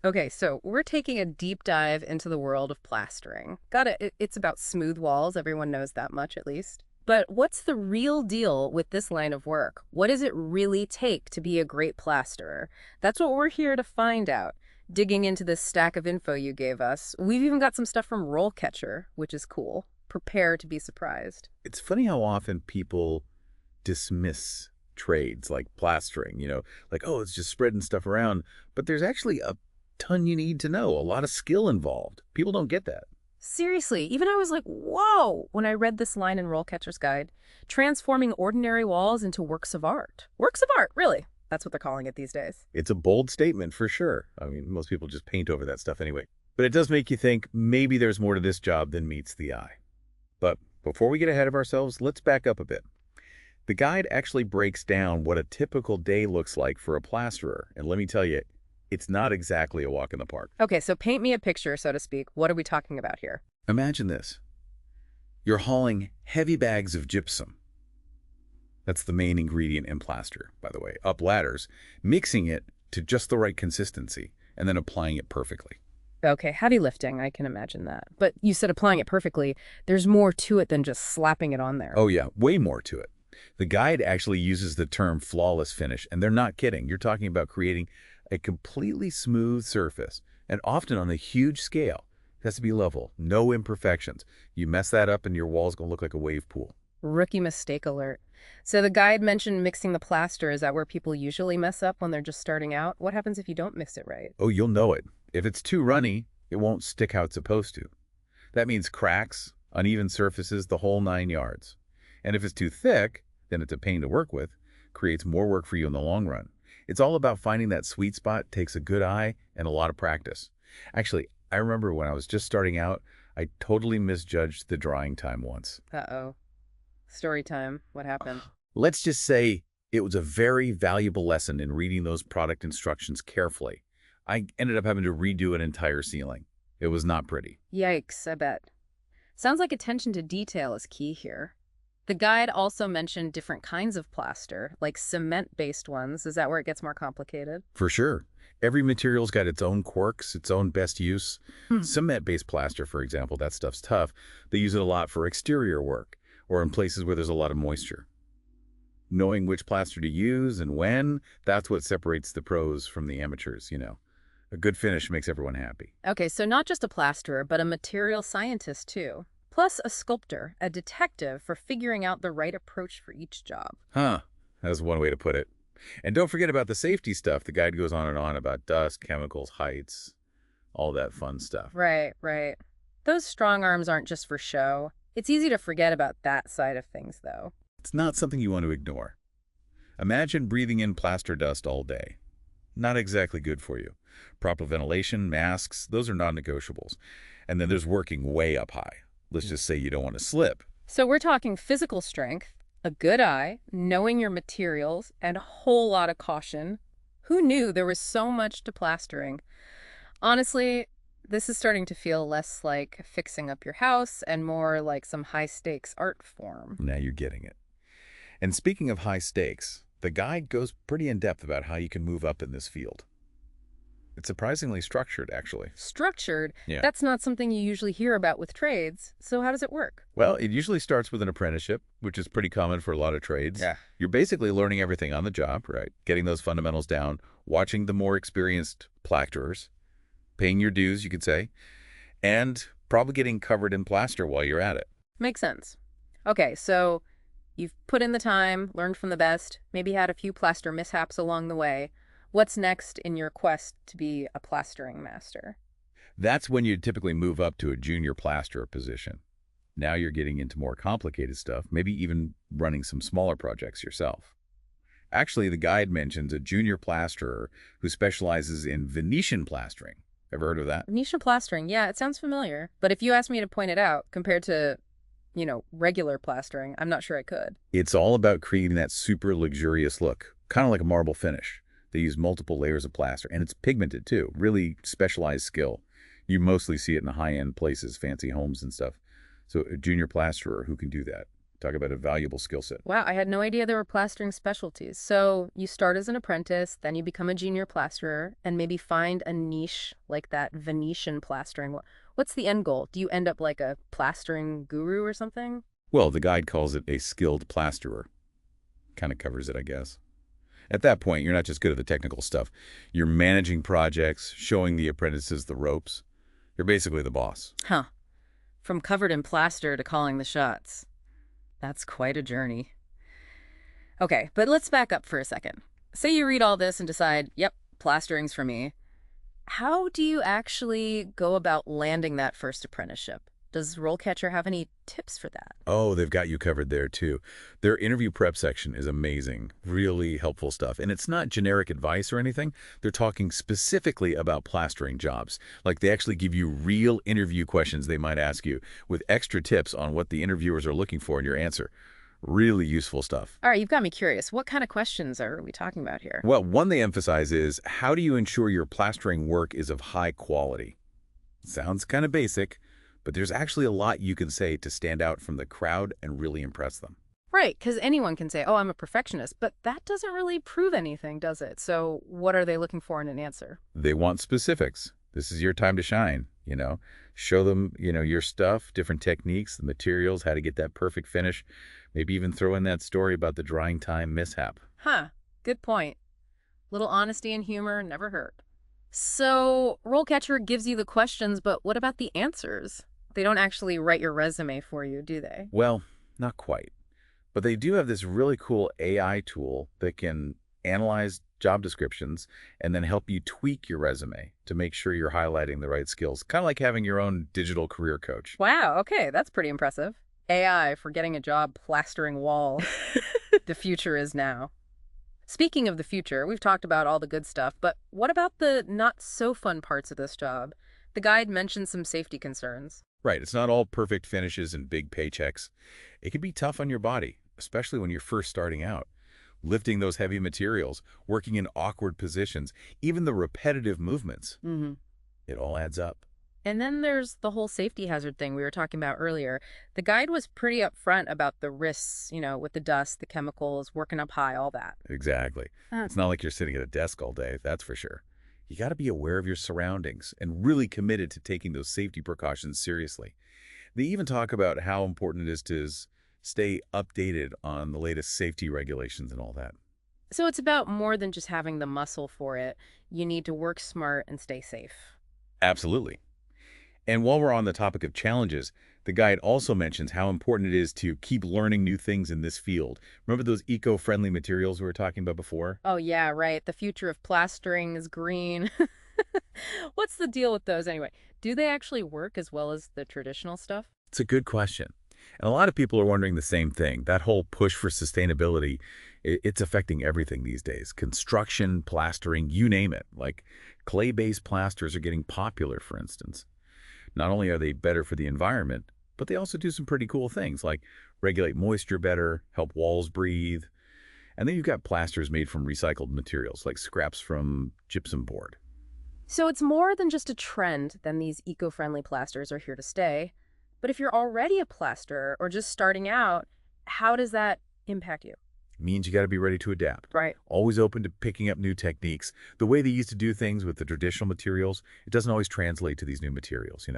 Okay, so we're taking a deep dive into the world of plastering. It's about smooth walls. Everyone knows that much, at least. But what's the real deal with this line of work? What does it really take to be a great plasterer? That's what we're here to find out. Digging into this stack of info you gave us, we've even got some stuff from RoleCatcher, which is cool. Prepare to be surprised. It's funny how often people dismiss trades like plastering, like, oh, it's just spreading stuff around. But there's actually a ton you need to know, a lot of skill involved. People don't get that. Seriously, even I was like, whoa, when I read this line in Rollcatcher's Guide, transforming ordinary walls into works of art. Works of art, really. That's what they're calling it these days. It's a bold statement for sure. I mean, most people just paint over that stuff anyway. But it does make you think maybe there's more to this job than meets the eye. But before we get ahead of ourselves, let's back up a bit. The guide actually breaks down what a typical day looks like for a plasterer. And let me tell you, it's not exactly a walk in the park. Okay, so paint me a picture, so to speak. What are we talking about here? Imagine this. You're hauling heavy bags of gypsum. That's the main ingredient in plaster, by the way, up ladders, mixing it to just the right consistency, and then applying it perfectly. Okay, heavy lifting, I can imagine that. But you said applying it perfectly. There's more to it than just slapping it on there. Oh yeah, way more to it. The guide actually uses the term flawless finish, and they're not kidding. You're talking about creating a completely smooth surface, and often on a huge scale. It has to be level, no imperfections. You mess that up and your wall's gonna look like a wave pool. Rookie mistake alert. So the guide mentioned mixing the plaster. Is that where people usually mess up when they're just starting out? What happens if you don't mix it right? Oh, you'll know it. If it's too runny, it won't stick how it's supposed to. That means cracks, uneven surfaces, the whole 9 yards. And if it's too thick, then it's a pain to work with, creates more work for you in the long run. It's all about finding that sweet spot, takes a good eye and a lot of practice. Actually, I remember when I was just starting out, I totally misjudged the drying time once. Uh-oh. Story time. What happened? Let's just say it was a very valuable lesson in reading those product instructions carefully. I ended up having to redo an entire ceiling. It was not pretty. Yikes, I bet. Sounds like attention to detail is key here. The guide also mentioned different kinds of plaster, like cement-based ones. Is that where it gets more complicated? For sure. Every material's got its own quirks, its own best use. Hmm. Cement-based plaster, for example, that stuff's tough. They use it a lot for exterior work or in places where there's a lot of moisture. Knowing which plaster to use and when, that's what separates the pros from the amateurs. A good finish makes everyone happy. Okay, so not just a plasterer, but a material scientist too. Plus a sculptor, a detective for figuring out the right approach for each job. Huh, that's one way to put it. And don't forget about the safety stuff. The guide goes on and on about dust, chemicals, heights, all that fun stuff. Right, right. Those strong arms aren't just for show. It's easy to forget about that side of things, though. It's not something you want to ignore. Imagine breathing in plaster dust all day. Not exactly good for you. Proper ventilation, masks, those are non-negotiables. And then there's working way up high. Let's just say you don't want to slip. So we're talking physical strength, a good eye, knowing your materials, and a whole lot of caution. Who knew there was so much to plastering? Honestly, this is starting to feel less like fixing up your house and more like some high-stakes art form. Now you're getting it. And speaking of high stakes, the guide goes pretty in-depth about how you can move up in this field. It's surprisingly structured, actually. Structured? Yeah. That's not something you usually hear about with trades. So how does it work? Well, it usually starts with an apprenticeship, which is pretty common for a lot of trades. Yeah. You're basically learning everything on the job, right? Getting those fundamentals down, watching the more experienced plasterers, paying your dues, you could say, and probably getting covered in plaster while you're at it. Makes sense. Okay, so you've put in the time, learned from the best, maybe had a few plaster mishaps along the way. What's next in your quest to be a plastering master? That's when you typically move up to a junior plasterer position. Now you're getting into more complicated stuff, maybe even running some smaller projects yourself. Actually, the guide mentions a junior plasterer who specializes in Venetian plastering. Ever heard of that? Venetian plastering, yeah, it sounds familiar. But if you asked me to point it out compared to, regular plastering, I'm not sure I could. It's all about creating that super luxurious look, kind of like a marble finish. They use multiple layers of plaster, and it's pigmented too, really specialized skill. You mostly see it in the high-end places, fancy homes and stuff. So a junior plasterer who can do that. Talk about a valuable skill set. Wow, I had no idea there were plastering specialties. So you start as an apprentice, then you become a junior plasterer, and maybe find a niche like that Venetian plastering. What's the end goal? Do you end up like a plastering guru or something? Well, the guide calls it a skilled plasterer. Kind of covers it, I guess. At that point, you're not just good at the technical stuff. You're managing projects, showing the apprentices the ropes. You're basically the boss. Huh. From covered in plaster to calling the shots. That's quite a journey. Okay, but let's back up for a second. Say you read all this and decide, yep, plastering's for me. How do you actually go about landing that first apprenticeship? Does RoleCatcher have any tips for that? Oh, they've got you covered there, too. Their interview prep section is amazing. Really helpful stuff. And it's not generic advice or anything. They're talking specifically about plastering jobs. Like, they actually give you real interview questions they might ask you with extra tips on what the interviewers are looking for in your answer. Really useful stuff. All right, you've got me curious. What kind of questions are we talking about here? Well, one they emphasize is, how do you ensure your plastering work is of high quality? Sounds kind of basic, but there's actually a lot you can say to stand out from the crowd and really impress them. Right, because anyone can say, oh, I'm a perfectionist, but that doesn't really prove anything, does it? So what are they looking for in an answer? They want specifics. This is your time to shine, Show them, your stuff, different techniques, the materials, how to get that perfect finish. Maybe even throw in that story about the drying time mishap. Huh, good point. Little honesty and humor never hurt. So RoleCatcher gives you the questions, but what about the answers? They don't actually write your resume for you, do they? Well, not quite. But they do have this really cool AI tool that can analyze job descriptions and then help you tweak your resume to make sure you're highlighting the right skills. Kind of like having your own digital career coach. Wow, okay, that's pretty impressive. AI for getting a job plastering walls. The future is now. Speaking of the future, we've talked about all the good stuff, but what about the not so fun parts of this job? The guide mentions some safety concerns. Right, it's not all perfect finishes and big paychecks. It can be tough on your body, especially when you're first starting out. Lifting those heavy materials, working in awkward positions, even the repetitive movements. It all adds up. And then there's the whole safety hazard thing we were talking about earlier. The guide was pretty upfront about the risks, with the dust, the chemicals, working up high, all that. Exactly. It's not like you're sitting at a desk all day, that's for sure. You got to be aware of your surroundings and really committed to taking those safety precautions seriously. They even talk about how important it is to stay updated on the latest safety regulations and all that. So it's about more than just having the muscle for it. You need to work smart and stay safe. Absolutely. And while we're on the topic of challenges, the guide also mentions how important it is to keep learning new things in this field. Remember those eco-friendly materials we were talking about before? Oh, yeah, right. The future of plastering is green. What's the deal with those anyway? Do they actually work as well as the traditional stuff? It's a good question. And a lot of people are wondering the same thing. That whole push for sustainability, it's affecting everything these days. Construction, plastering, you name it. Like clay-based plasters are getting popular, for instance. Not only are they better for the environment, but they also do some pretty cool things like regulate moisture better, help walls breathe. And then you've got plasters made from recycled materials like scraps from gypsum board. So it's more than just a trend than these eco-friendly plasters are here to stay. But if you're already a plasterer or just starting out, how does that impact you? Means you got to be ready to adapt. Right. Always open to picking up new techniques. The way they used to do things with the traditional materials, it doesn't always translate to these new materials,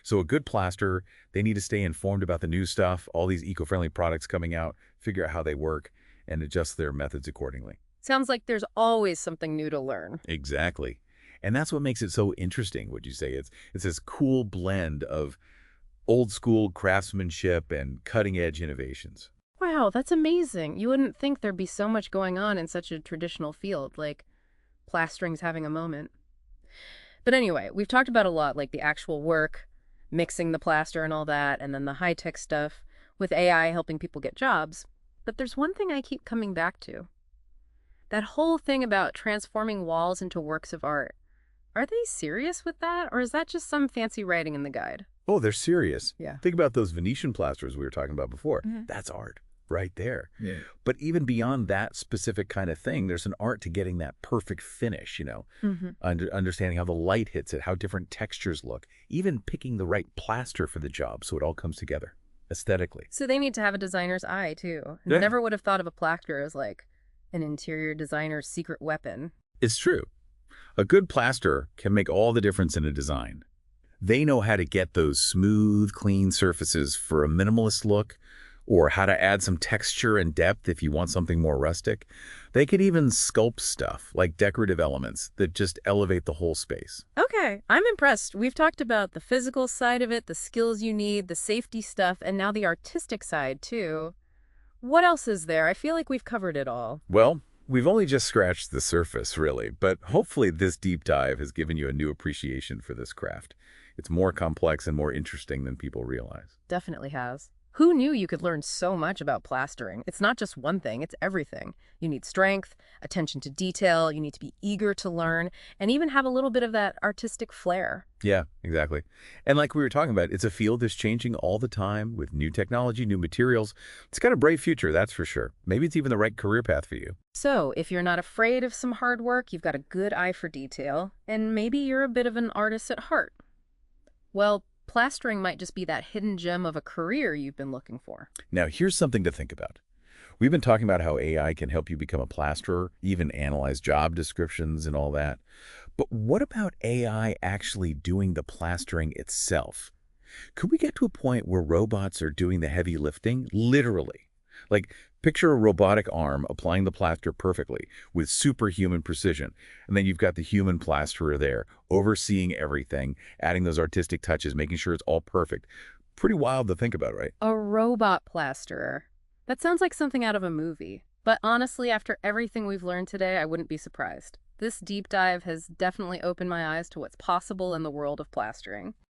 So a good plasterer, they need to stay informed about the new stuff, all these eco-friendly products coming out, figure out how they work, and adjust their methods accordingly. Sounds like there's always something new to learn. Exactly. And that's what makes it so interesting, would you say? It's this cool blend of old school craftsmanship and cutting edge innovations. Wow, that's amazing. You wouldn't think there'd be so much going on in such a traditional field, like plastering's having a moment. But anyway, we've talked about a lot, like the actual work, mixing the plaster and all that, and then the high-tech stuff, with AI helping people get jobs. But there's one thing I keep coming back to. That whole thing about transforming walls into works of art. Are they serious with that, or is that just some fancy writing in the guide? Oh, they're serious. Yeah. Think about those Venetian plasters we were talking about before. That's art right there. Yeah. But even beyond that specific kind of thing, there's an art to getting that perfect finish, understanding how the light hits it, how different textures look, even picking the right plaster for the job so it all comes together. aesthetically. So they need to have a designer's eye, too. Yeah. Never would have thought of a plaster as like an interior designer's secret weapon. It's true. A good plasterer can make all the difference in a design. They know how to get those smooth, clean surfaces for a minimalist look, or how to add some texture and depth if you want something more rustic. They could even sculpt stuff, like decorative elements, that just elevate the whole space. Okay, I'm impressed. We've talked about the physical side of it, the skills you need, the safety stuff, and now the artistic side, too. What else is there? I feel like we've covered it all. Well, we've only just scratched the surface, really, but hopefully this deep dive has given you a new appreciation for this craft. It's more complex and more interesting than people realize. Definitely has. Who knew you could learn so much about plastering? It's not just one thing, it's everything. You need strength, attention to detail, you need to be eager to learn, and even have a little bit of that artistic flair. Yeah, exactly. And like we were talking about, it's a field that's changing all the time with new technology, new materials. It's got a bright future, that's for sure. Maybe it's even the right career path for you. So, if you're not afraid of some hard work, you've got a good eye for detail, and maybe you're a bit of an artist at heart. Well, plastering might just be that hidden gem of a career you've been looking for. Now, here's something to think about. We've been talking about how AI can help you become a plasterer, even analyze job descriptions and all that. But what about AI actually doing the plastering itself? Could we get to a point where robots are doing the heavy lifting? Literally. Like, picture a robotic arm applying the plaster perfectly with superhuman precision. And then you've got the human plasterer there, overseeing everything, adding those artistic touches, making sure it's all perfect. Pretty wild to think about, right? A robot plasterer. That sounds like something out of a movie. But honestly, after everything we've learned today, I wouldn't be surprised. This deep dive has definitely opened my eyes to what's possible in the world of plastering.